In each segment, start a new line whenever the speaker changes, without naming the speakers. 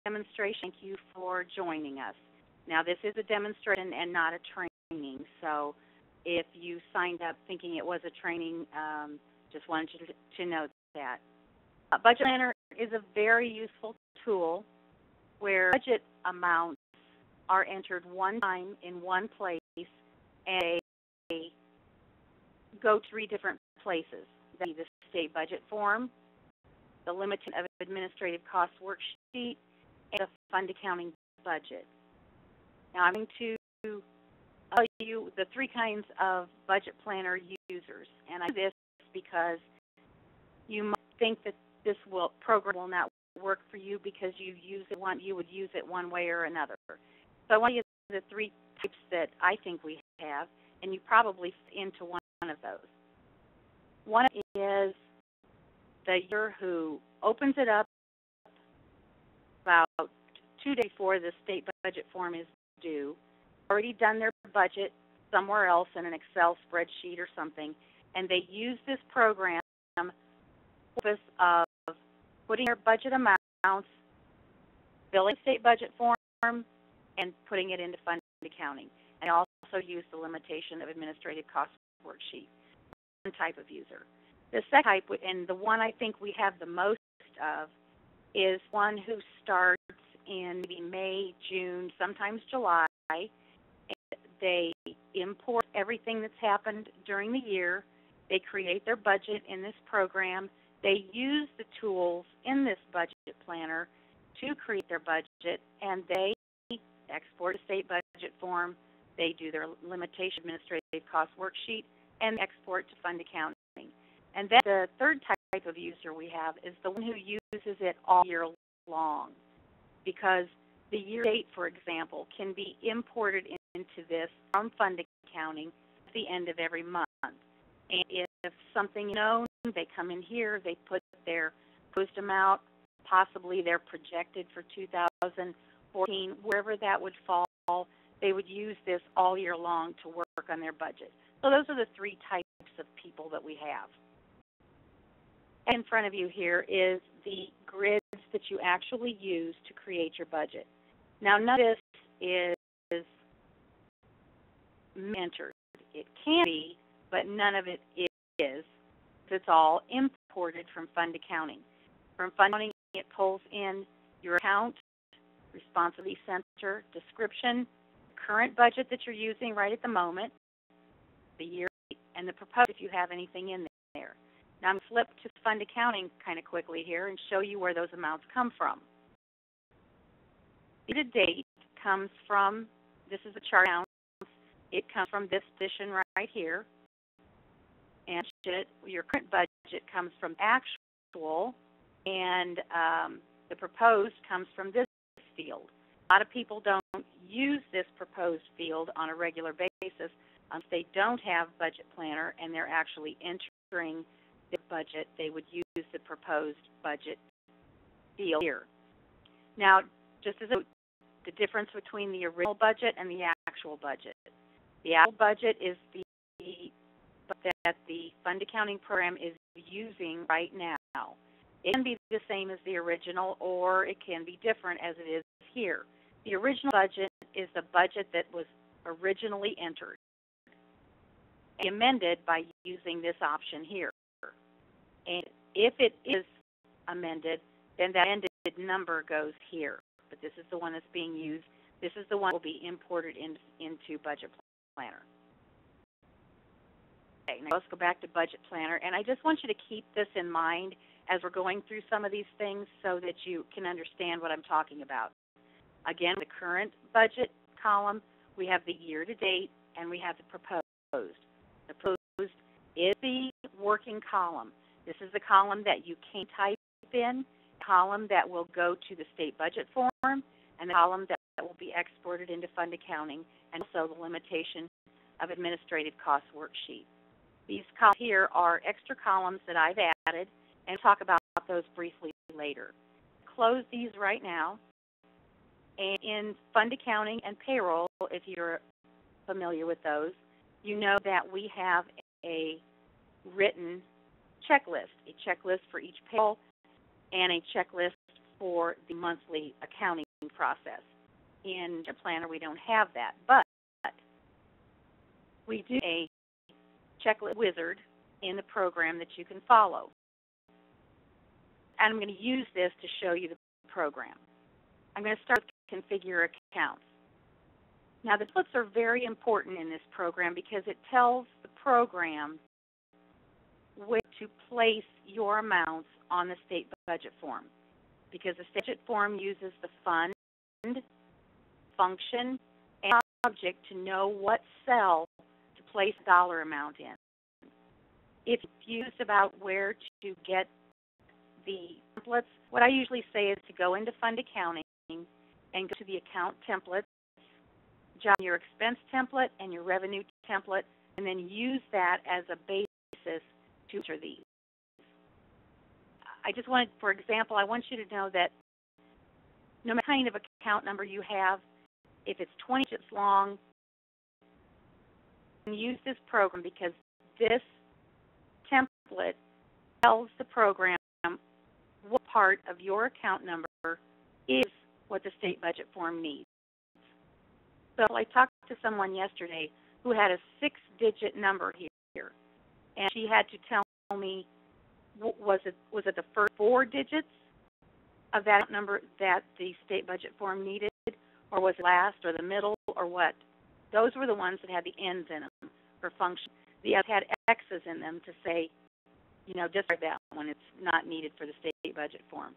demonstration. Thank you for joining us. Now, this is a demonstration and not a training, so if you signed up thinking it was a training, just wanted you to know that. Budget Planner is a very useful tool where budget amounts are entered one time in one place, and they go to 3 different places. That is the state budget form, the limited of administrative cost worksheet, and the fund accounting budget. Now I'm going to tell you the 3 kinds of budget planner users, and I do this because you might think that this program will not work for you because you would use it one way or another. So I want to give you the 3 types that I think we have, and you probably fit into one of those. One is the user who opens it up about 2 days before the state budget form is due, already done their budget somewhere else in an Excel spreadsheet or something, and they use this program for the purpose of putting their budget amounts, filling the state budget form, and putting it into fund accounting. And also use the limitation of administrative cost worksheet. One type of user. The second type, and the one I think we have the most of, is one who starts in maybe May, June, sometimes July. And they import everything that's happened during the year. They create their budget in this program. They use the tools in this budget planner to create their budget, and they export a state budget form. They do their limitation administrative cost worksheet and export to fund accounting. And then the third type of user we have is the one who uses it all year long, because the year date, for example, can be imported into this from fund accounting at the end of every month. And if something is known, they come in here, they put their proposed amount, possibly their projected for 2014, wherever that would fall, they would use this all year long to work on their budget. So those are the 3 types of people that we have. In front of you here is the grids that you actually use to create your budget. Now, none of this is entered. It can be, but none of it is. It's all imported from fund accounting. From fund accounting, it pulls in your account, responsibility center, description, current budget that you're using right at the moment, the year, and the proposed if you have anything in there. Now I'm going to flip to fund accounting kind of quickly here and show you where those amounts come from. The date comes from, this is a chart amount, it comes from this position right here. And your current budget comes from actual, and the proposed comes from this field. A lot of people don't use this proposed field on a regular basis unless they don't have budget planner and they're actually entering their budget. They would use the proposed budget field here. Now, just as the difference between the original budget and the actual budget. The actual budget is the that the fund accounting program is using right now. It can be the same as the original, or it can be different as it is here. The original budget is the budget that was originally entered, amended by using this option here. And if it is amended, then that amended number goes here. But this is the one that's being used. This is the one that will be imported into Budget Planner. Okay, now let's go back to Budget Planner. And I just want you to keep this in mind as we're going through some of these things so that you can understand what I'm talking about. Again, the current budget column, we have the year-to-date, and we have the proposed. The proposed is the working column. This is the column that you can type in, the column that will go to the state budget form, and the column that will be exported into fund accounting, and also the limitation of administrative cost worksheet. These columns here are extra columns that I've added, and talk about those briefly later. Close these right now. And in fund accounting and payroll, if you're familiar with those, you know that we have a written checklist for each payroll and a checklist for the monthly accounting process. In a planner, we don't have that, but we do a checklist wizard in the program that you can follow. And I'm going to use this to show you the program. I'm going to start with configure accounts. Now, the templates are very important in this program because it tells the program where to place your amounts on the state budget form. Because the state budget form uses the fund, function, and object to know what cell to place a dollar amount in. If you're confused about where to get the templates, what I usually say is to go into Fund Accounting and go to the Account Templates, jot your expense template and your revenue template, and then use that as a basis to enter these. I just wanted, for example, I want you to know that no matter what kind of account number you have, if it's 20 digits long, you can use this program because this template tells the program what part of your account number is what the state budget form needs. So I talked to someone yesterday who had a 6-digit number here, and she had to tell me, was it the first 4 digits of that number that the state budget form needed, or was it last or the middle or what? Those were the ones that had the ends in them for function. The others had X's in them to say, you know, discard that one. It's not needed for the state budget form.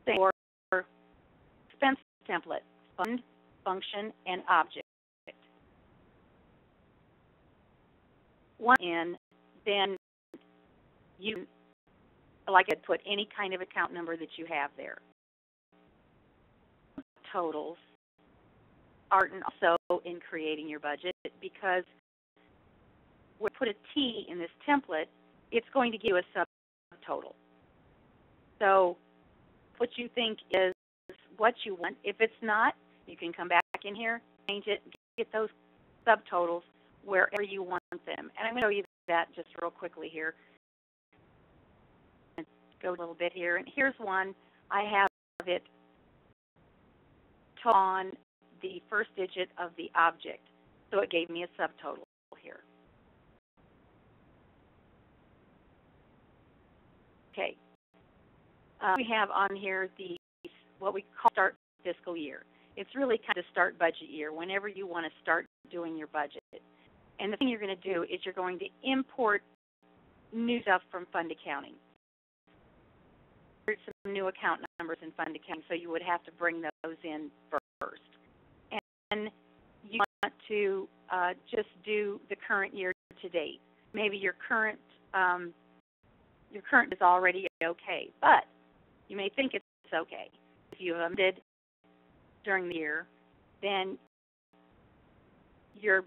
Same for expense template, fund, function, and object. One in, then you, like I put any kind of account number that you have there. Totals are also in creating your budget because when we put a T in this template, it's going to give you a subtotal. So what you think is what you want. If it's not, you can come back in here, change it, get those subtotals wherever you want them. And I'm going to show you that just real quickly here. Go a little bit here. And here's one. I have it on the first digit of the object. So it gave me a subtotal here. Okay. We have on here the what we call start fiscal year. It's really kind of start budget year, whenever you want to start doing your budget. And the thing you're going to do is you're going to import new stuff from Fund Accounting. There's some new account numbers in Fund Accounting, so you would have to bring those in first. And you want to just do the current year to date. Maybe your current is already okay, but you may think it's okay. If you amended during the year, then your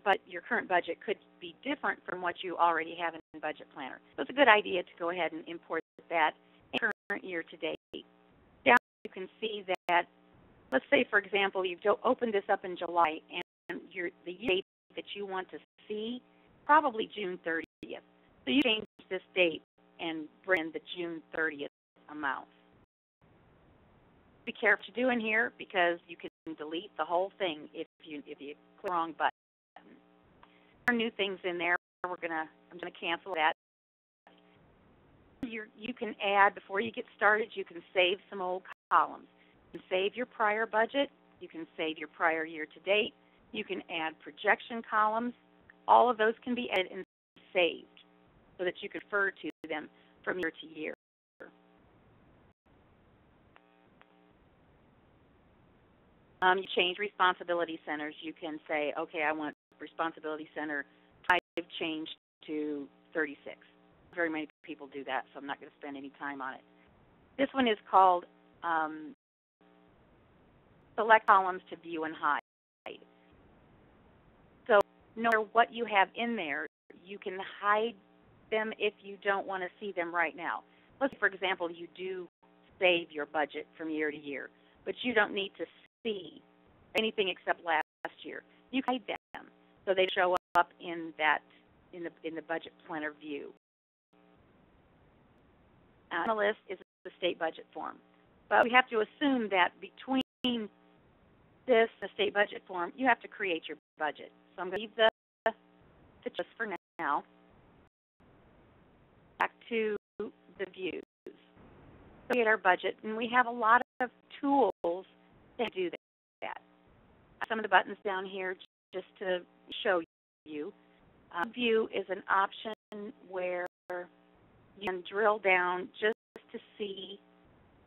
current budget could be different from what you already have in Budget Planner. So it's a good idea to go ahead and import that in current year to date. Down you can see that, let's say, for example, you've opened this up in July, and the date that you want to see, probably June 30th. So you change this date and bring in the June 30th amount. Be careful what you do in here because you can delete the whole thing if you click the wrong button. There are new things in there. I'm gonna cancel that. You can add, before you get started, you can save some old columns. You can save your prior budget. You can save your prior year to date. You can add projection columns. All of those can be added and saved so that you can refer to them from year to year. You change responsibility centers. You can say, okay, I want responsibility center 5 changed to 36. Very many people do that, so I'm not going to spend any time on it. This one is called select columns to view and hide. So no matter what you have in there, you can hide them if you don't want to see them right now. Let's say, for example, you do save your budget from year to year, but you don't need to see anything except last year. You can hide them so they show up in the Budget Planner view. On the list is the state budget form. But we have to assume that between this and the state budget form, you have to create your budget. So I'm going to leave the just for now. Back to the views. Create our budget, and we have a lot of tools to do that. Some of the buttons down here just to show you. View is an option where you can drill down just to see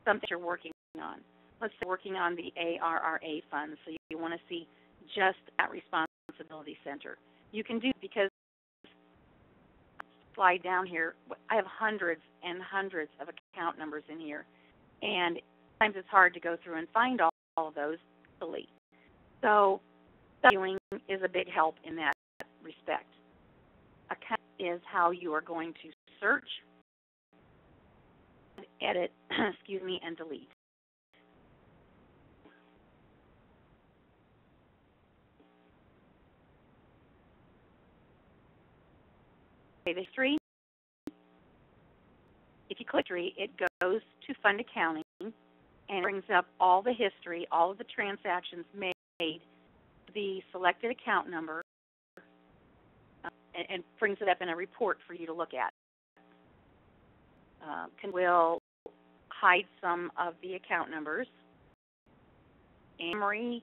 something you're working on. Let's say working on the ARRA funds, so you want to see just that responsibility center. You can do, because slide down here, I have hundreds and hundreds of account numbers in here, and sometimes it's hard to go through and find all of those easily. So viewing is a big help in that respect. Account is how you are going to search, edit, excuse me, and delete. Okay, the history. If you click history, it goes to fund accounting and brings up all the history, all of the transactions made, the selected account number, and brings it up in a report for you to look at. Will hide some of the account numbers. And summary,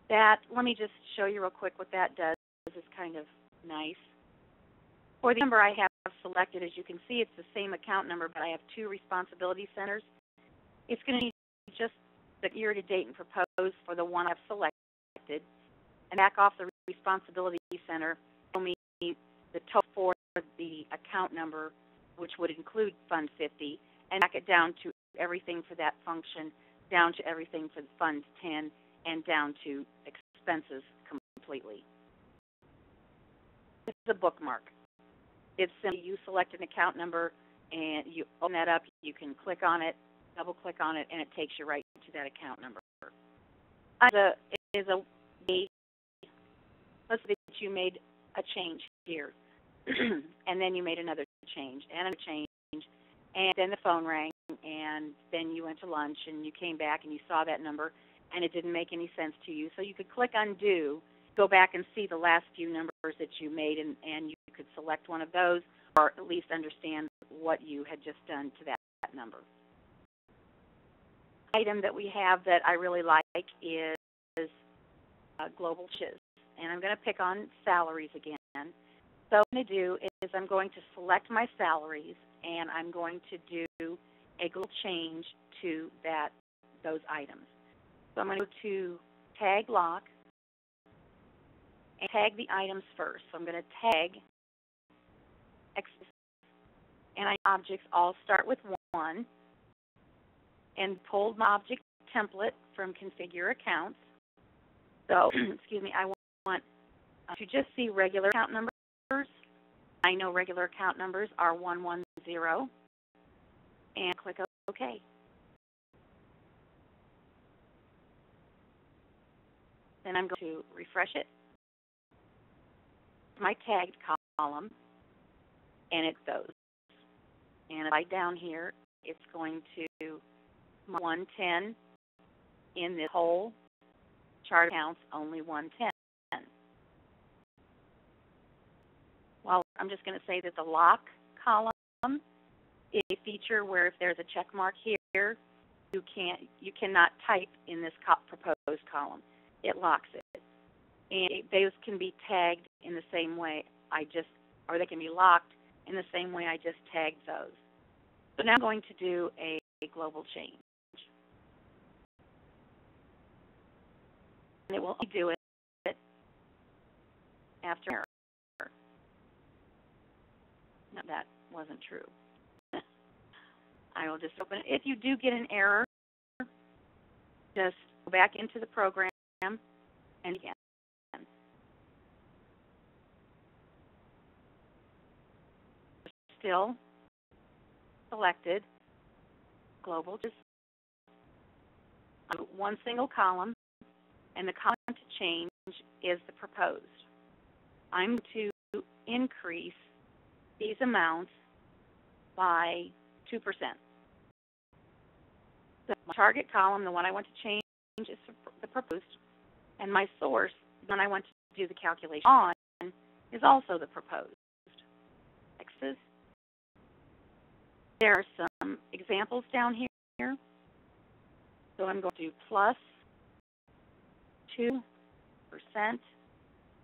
that, let me just show you real quick what that does. This is kind of nice. For the number I have selected, as you can see, it's the same account number, but I have two responsibility centers. It's going to need just the year-to-date and proposed for the one I've selected, and back off the responsibility center, show me the total for the account number, which would include Fund 50, and back it down to everything for that function, down to everything for Fund 10, and down to expenses completely. This is a bookmark. It's simply you select an account number, and you open that up. You can click on it, double-click on it, and it takes you right to that account number. Let's say that you made a change here, and then you made another change, and another change, and then the phone rang, and then you went to lunch, and you came back, and you saw that number, and it didn't make any sense to you. So you could click undo, go back and see the last few numbers that you made, and you could select one of those, or at least understand what you had just done to that number. Item that we have that I really like is global shiz, and I'm going to pick on salaries again. So what I'm going to do is I'm going to select my salaries, and I'm going to do a global change to those items. So I'm going to go to tag lock and tag the items first. So I'm going to tag and objects all start with 1, and pulled my object template from configure accounts. So, excuse me, I want to just see regular account numbers. I know regular account numbers are 110, and click OK. Then I'm going to refresh it. My tagged column, and it's those. And right down here, it's going to 110 in this whole chart accounts, only 110. Well, I'm just going to say that the lock column is a feature where if there's a check mark here, you cannot type in this proposed column. It locks it. And those can be tagged in the same way or they can be locked in the same way I just tagged those. So now I'm going to do a global change. And it will only do it after error. No, that wasn't true. I will just open it. If you do get an error, just go back into the program and again. Still selected global, just one single column, and the column to change is the proposed. I'm to increase these amounts by 2%. So target column, the one I want to change, is the proposed, and my source, the one I want to do the calculation on, is also the proposed. X's. There are some examples down here. So I'm going to do plus 2%.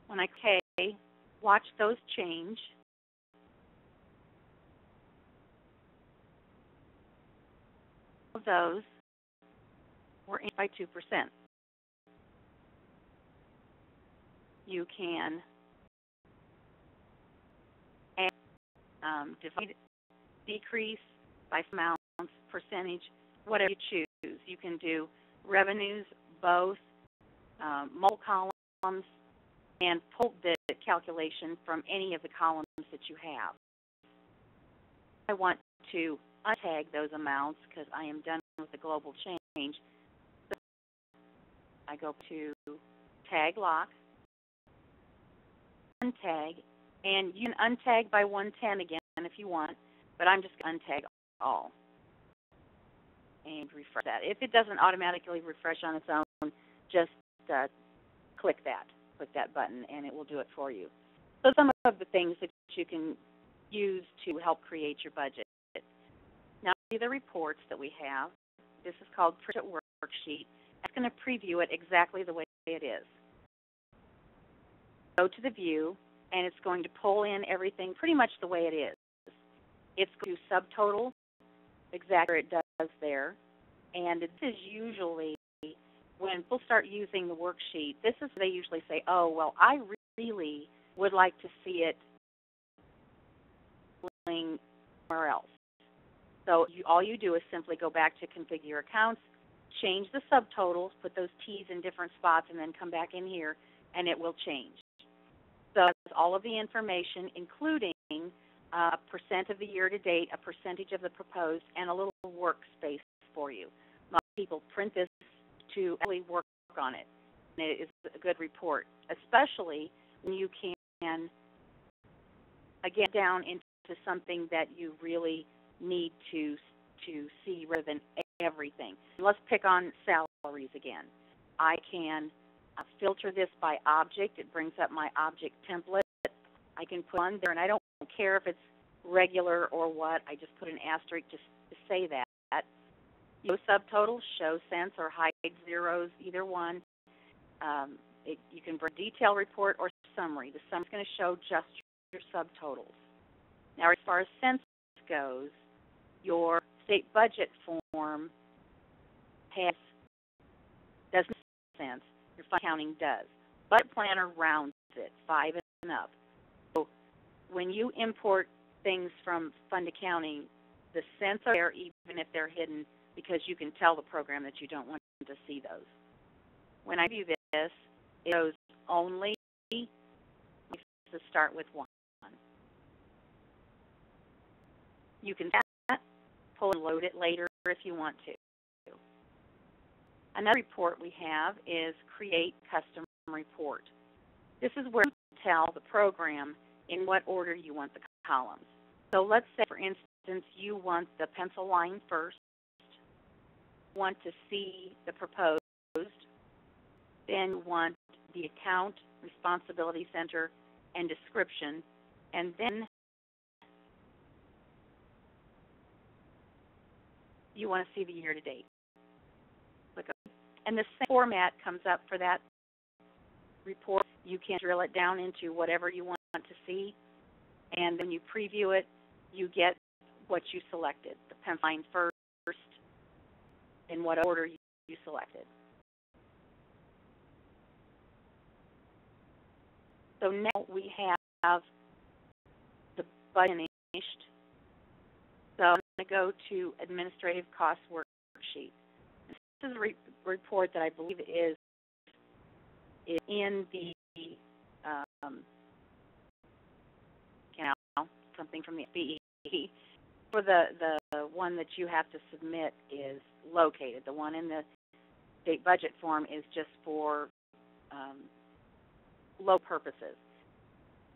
When I okay, watch those change. Those were in by 2%. You can add, divide, decrease by amounts, percentage, whatever you choose. You can do revenues, both, multiple columns, and pull the calculation from any of the columns that you have. I want to untag those amounts because I am done with the global change. So I go to tag lock, untag, and you can untag by 110 again if you want, but I'm just going to untag all and refresh that. If it doesn't automatically refresh on its own, just click that button and it will do it for you. So some of the things that you can use to help create your budget. Now, see the reports that we have. This is called Print Worksheet. It's going to preview it exactly the way it is. Go to the view, and it's going to pull in everything pretty much the way it is. It's going to subtotal exactly what it does there. And this is usually, when people start using the worksheet, this is they usually say, oh, well, I really would like to see it somewhere else. So all you do is simply go back to configure your accounts, change the subtotals, put those T's in different spots, and then come back in here, and it will change. So it's all of the information, including a percent of the year-to-date, a percentage of the proposed, and a little workspace for you. A lot of people print this to actually work on it, and it is a good report, especially when you can get down into something that you really need to see rather than everything. Let's pick on salaries again. I can filter this by object. It brings up my object template. I can put on there, and I don't care if it's regular or what. I just put an asterisk just to say that. Show subtotals, show cents, or hide zeros, either one. You can bring detail report or summary. The summary is going to show just your subtotals. Now, as far as cents goes, your state budget form doesn't make sense. Your fund accounting does. Budget planner rounds it, 5 and up. So when you import things from fund accounting, the cents are there even if they're hidden because you can tell the program that you don't want to see those. When I view this, it goes only to start with 1. You can pull and load it later if you want to. Another report we have is Create Custom Report. This is where you tell the program in what order you want the columns. So let's say, for instance, you want the pencil line first, want to see the proposed, then you want the account, responsibility center, and description, and then you want to see the year-to-date. Click OK. And the same format comes up for that report. You can drill it down into whatever you want to see, and then you preview it, you get what you selected, the pencil line first, in what order you selected. So now we have the budget finished. So I'm going to go to Administrative Cost Worksheet. This is a report that I believe is in the something from the STI. For the one that you have to submit is located. The one in the state budget form is just for low purposes.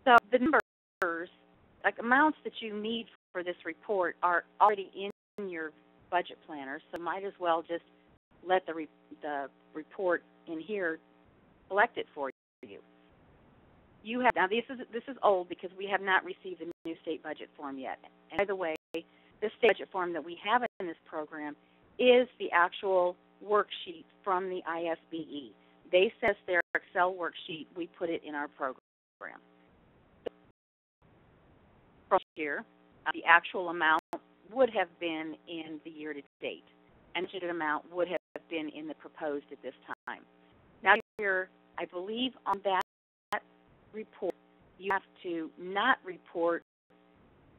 So the numbers, like amounts that you need for this report, are already in your budget planner, so might as well just let the report in here select it for you. You have, now this is old because we have not received the new state budget form yet. And by the way, this state budget form that we have in this program is the actual worksheet from the ISBE. They sent us their Excel worksheet. We put it in our program. From here, the actual amount would have been in the year to date, and the budgeted amount would have been in the proposed at this time. Now here, I believe on that report, you have to not report,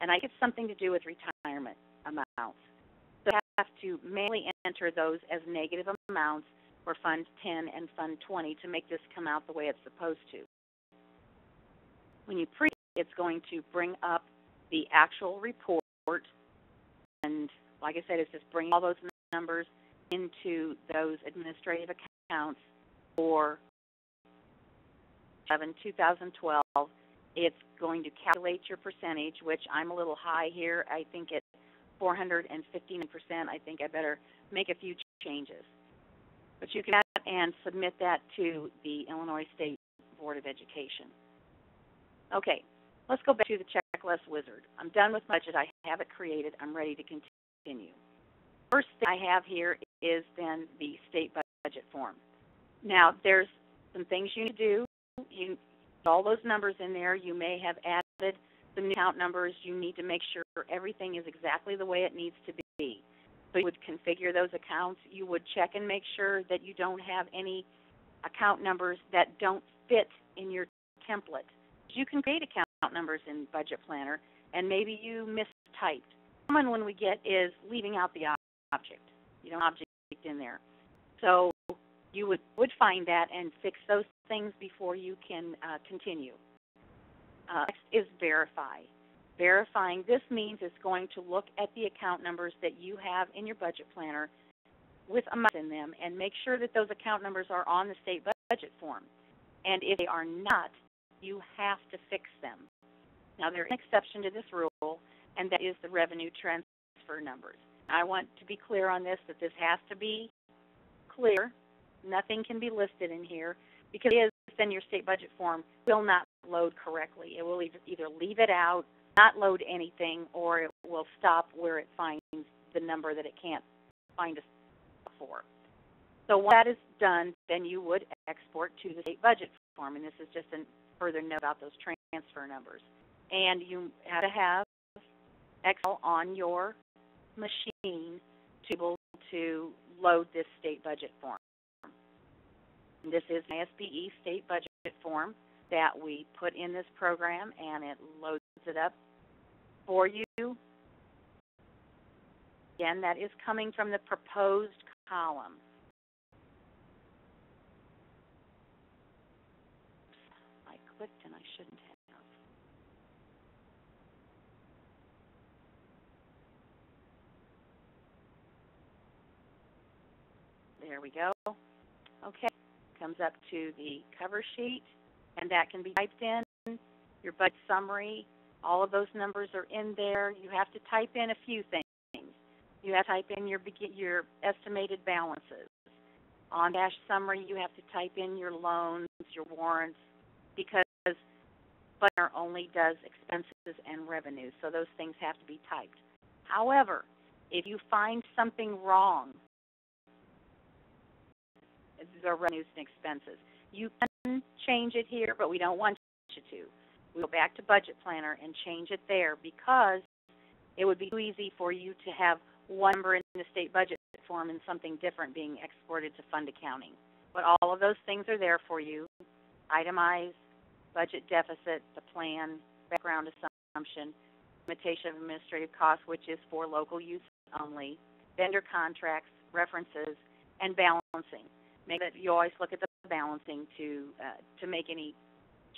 and I think it's something to do with retirement amounts. So you have to manually enter those as negative amounts for Fund 10 and Fund 20 to make this come out the way it's supposed to. When you print it, it's going to bring up the actual report, and like I said, it's just bringing all those numbers into those administrative accounts for 2012. It's going to calculate your percentage, which I'm a little high here. I think at 459%. I think I better make a few changes. But you can add and submit that to the Illinois State Board of Education. Okay, let's go back to the checklist wizard. I'm done with budget. I have it created. I'm ready to continue. First thing I have here is then the state budget form. Now, there's some things you need to do. You all those numbers in there. You may have added some new account numbers. You need to make sure everything is exactly the way it needs to be. So you would configure those accounts. You would check and make sure that you don't have any account numbers that don't fit in your template. You can create account numbers in Budget Planner, and maybe you mistyped. The common one we get is leaving out the object. You don't have object in there. So you would find that and fix those things before you can continue. Next is verify. Verifying, this means it's going to look at the account numbers that you have in your budget planner with amounts in them and make sure that those account numbers are on the state budget form. And if they are not, you have to fix them. Now, there's an exception to this rule, and that is the revenue transfer numbers. I want to be clear on this, that this has to be clear. Nothing can be listed in here, because it is, then your state budget form will not load correctly. It will either leave it out, not load anything, or it will stop where it finds the number that it can't find a for. So once that is done, then you would export to the state budget form, and this is just a further note about those transfer numbers. And you have to have Excel on your machine to be able to load this state budget form. And this is an ISBE state budget form that we put in this program, and it loads it up for you. Again, that is coming from the proposed column. I clicked and I shouldn't have. There we go. Okay, comes up to the cover sheet, and that can be typed in. Your budget summary, all of those numbers are in there. You have to type in a few things. You have to type in your estimated balances. On dash summary, you have to type in your loans, your warrants, because Planner only does expenses and revenues, so those things have to be typed. However, if you find something wrong, these are revenues and expenses, you can change it here, but we don't want you to. We go back to Budget Planner and change it there, because it would be too easy for you to have one number in the state budget form and something different being exported to fund accounting. But all of those things are there for you. Itemize, budget deficit, the plan, background assumption, limitation of administrative costs, which is for local use only, vendor contracts, references, and balancing. Make that you always look at the balancing to make any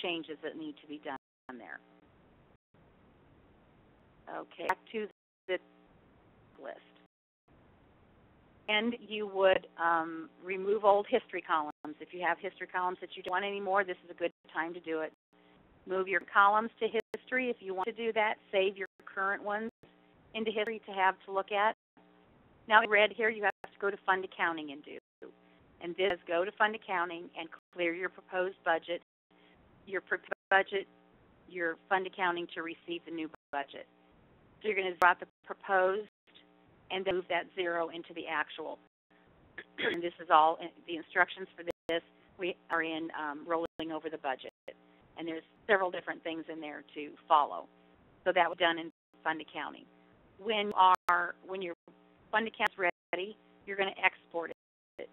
changes that need to be done there. Okay, back to the list. And you would remove old history columns. If you have history columns that you don't want anymore, this is a good time to do it. Move your columns to history if you want to do that. Save your current ones into history to have to look at. Now, in red here, you have to go to Fund Accounting and do. And this is go to Fund Accounting and clear your proposed budget, your Fund Accounting to receive the new budget. So you're going to drop the proposed and then move that 0 into the actual. And this is all, the instructions for this, we are in rolling over the budget. And there's several different things in there to follow. So that was done in Fund Accounting. When your Fund Account's ready, you're going to export it.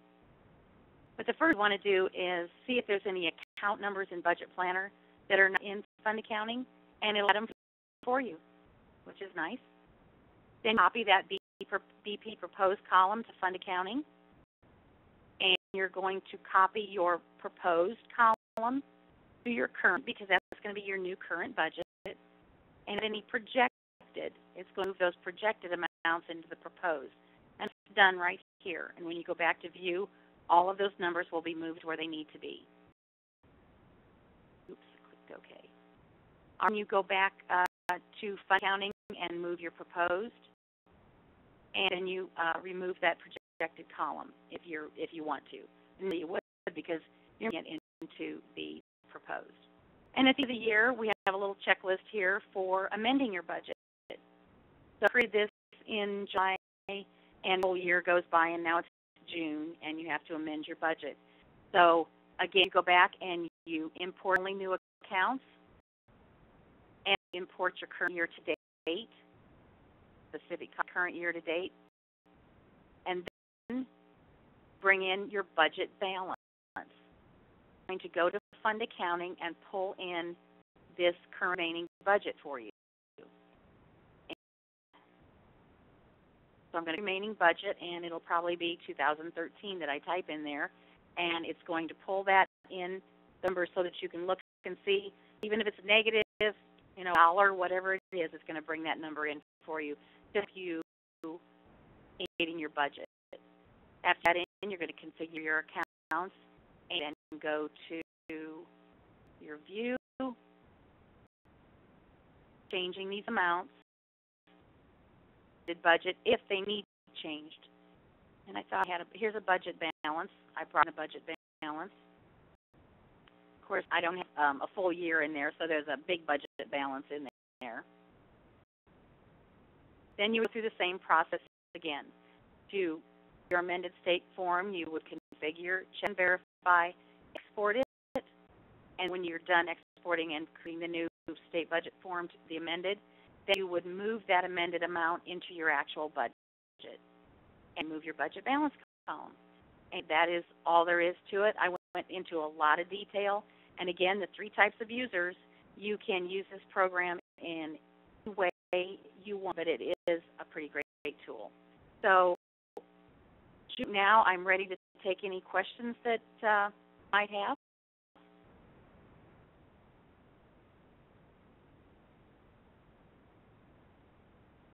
But the first you want to do is see if there's any account numbers in Budget Planner that are not in Fund Accounting, and it'll add them for you, which is nice. Then copy that BP proposed column to Fund Accounting, and you're going to copy your proposed column to your current, because that's going to be your new current budget, and any projected, it's going to move those projected amounts into the proposed. And it's done right here. And when you go back to view, all of those numbers will be moved where they need to be. Oops, I clicked OK. When you go back to Fund Accounting and move your proposed, and then you remove that projected column if you want to. And you would, because you're going to get into the proposed. And at the end of the year, we have a little checklist here for amending your budget. So I created this in July, and the whole year goes by, and now it's June, and you have to amend your budget. So again, you go back and you import only new accounts, and import your current year to date, specific current year to date, and then bring in your budget balance. I'm going to go to Fund Accounting and pull in this current remaining budget for you. So I'm going to remaining budget, and it'll probably be 2013 that I type in there, and it's going to pull that in numbers so that you can look and see, even if it's negative, dollar, whatever it is, it's going to bring that number in for you, just you indicating your budget. After that in, you're going to configure your accounts and then go to your view, changing these amounts, budget if they need changed. And I thought here's a budget balance. I brought in a budget balance. Of course, I don't have a full year in there, so there's a big budget balance in there. Then you go through the same process again. To your amended state form, you would configure, check and verify, export it, and when you're done exporting and creating the new state budget form, the amended, then you would move that amended amount into your actual budget and move your budget balance column. And that is all there is to it. I went into a lot of detail. And again, the 3 types of users, you can use this program in any way you want, but it is a pretty great tool. So now I'm ready to take any questions that you might have.